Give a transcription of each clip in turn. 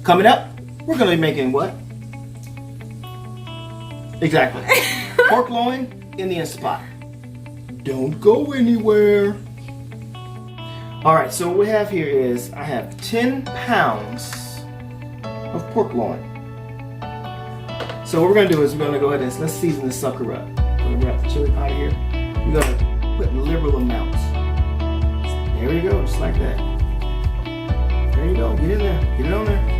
Coming up, we're going to be making what? Exactly. Pork loin in the Instant Pot. Don't go anywhere. Alright, so what we have here is I have 10 pounds of pork loin. So what we're going to do is we're going to go ahead and let's season this sucker up. We're going to wrap the chili powder here. We're going to put liberal amounts. There you go, just like that. There you go, get in there, get it on there.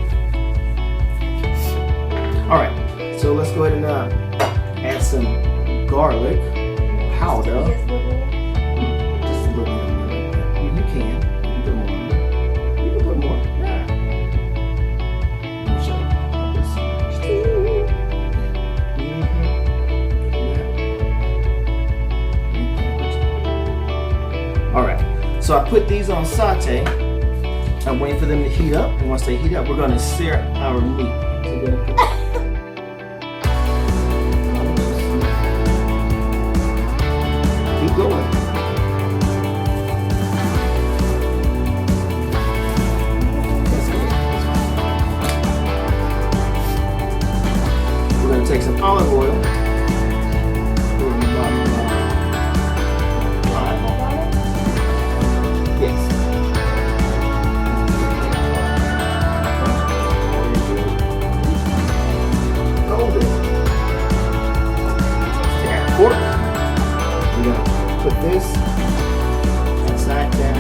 Alright, so let's go ahead and add some garlic powder. Just a little bit. You can put more. You can put more. Yeah. Let me show you. Alright, so I put these on saute. I'm waiting for them to heat up, and once they heat up, we're going to sear our meat. So we're going to put keep going. That's good. We're going to take some olive oil. Put it in the bottom of the pot. Yes. Pork. We're going to put this inside down.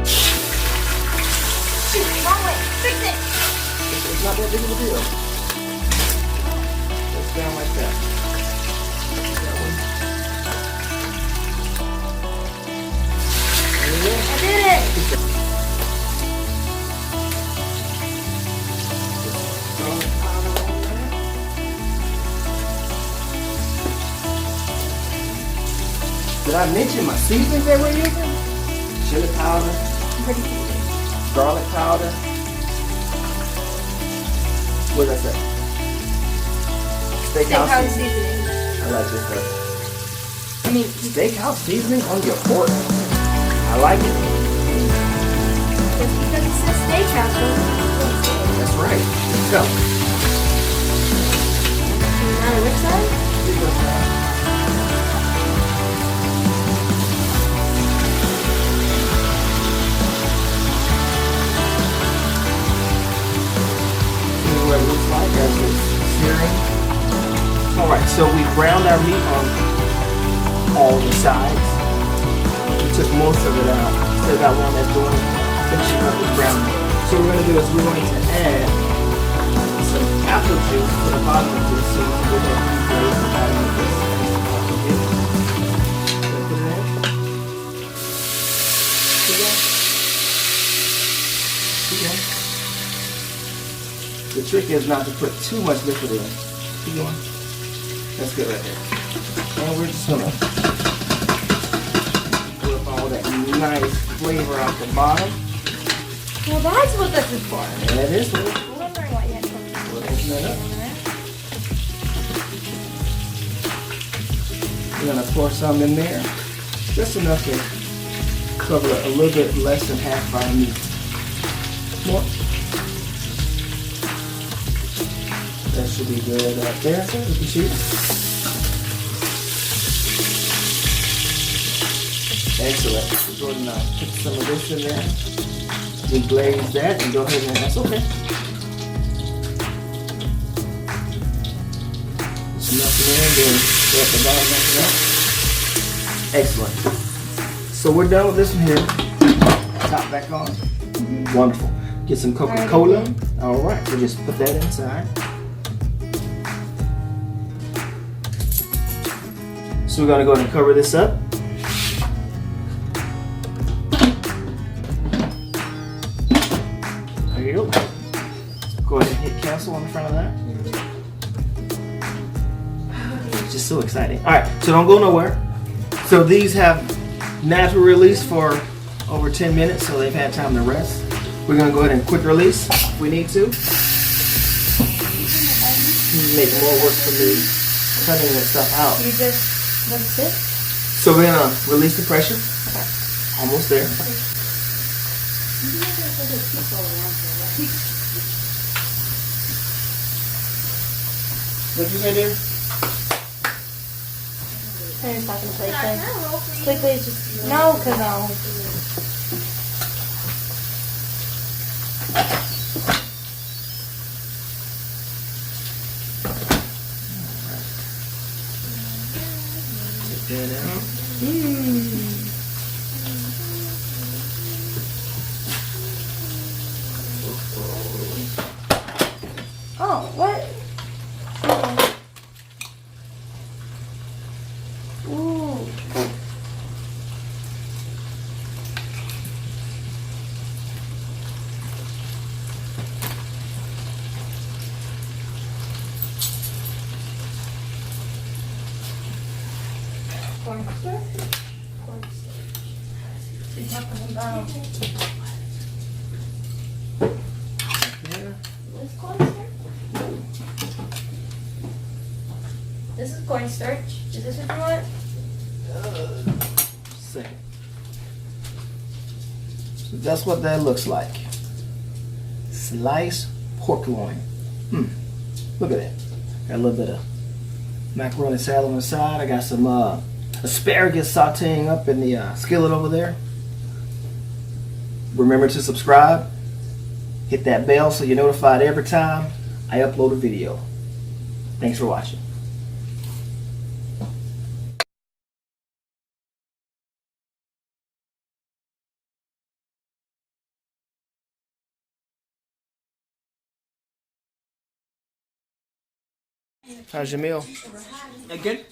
Shoot, wrong way. Fix it. It's not that big of a deal. It's down like that. That one. There you go. I did it. Did I mention my seasonings that we're using? Chili powder, garlic powder. What did I say? Steakhouse seasoning. I like this stuff. I mean, Steakhouse seasoning on your pork. I like it. just because it's a steakhouse doesn't That's right. Let's go. no matter which side. What it looks like as it's searing. Alright, so we browned our meat on all the sides. We took most of it out. Still got one that's doing finishing up with brown meat. So what we're going to do is we're going to add some apple juice to the bottom of this. So we're going to glaze the bottom of this. Put it in. Keep going. The trick is not to put too much liquid in. Keep going. That's good right there. And we're just gonna put up all that nice flavor out the bottom. Well, that's what this is for. And that is what I'm wondering what you had to put we'll open that up. We're gonna pour some in there. Just enough to cover a little bit less than half of our meat. More. That should be good right there. You can see. Excellent. We're going to put some of this in there. We glaze that and go ahead and that's okay. Just nothing in then go at the bottom of that. Excellent. So we're done with this one here. Top back on. Wonderful. Get some Coca-Cola. All right. So just put that inside. So we're going to go ahead and cover this up. There you go. Go ahead and hit cancel on the front of that. It's just so exciting. Alright, so don't go nowhere. So these have natural release for over 10 minutes, so they've had time to rest. We're going to go ahead and quick release if we need to. Make more work for me cutting this stuff out. You just let it sit? So we're going to release the pressure. Okay. Almost there. What you say there? Parents not gonna play quick. Quickly, it's just no, cause no. Take that out. Oh, what? Ooh. Cornstarch? She's talking about There. this cornstarch? This is cornstarch. Is this what you want? Second. So that's what that looks like. Sliced pork loin. Look at that. Got a little bit of macaroni salad on the side. I got some asparagus sauteing up in the skillet over there. Remember to subscribe. Hit that bell so you're notified every time I upload a video. Thanks for watching. How's your meal? Good?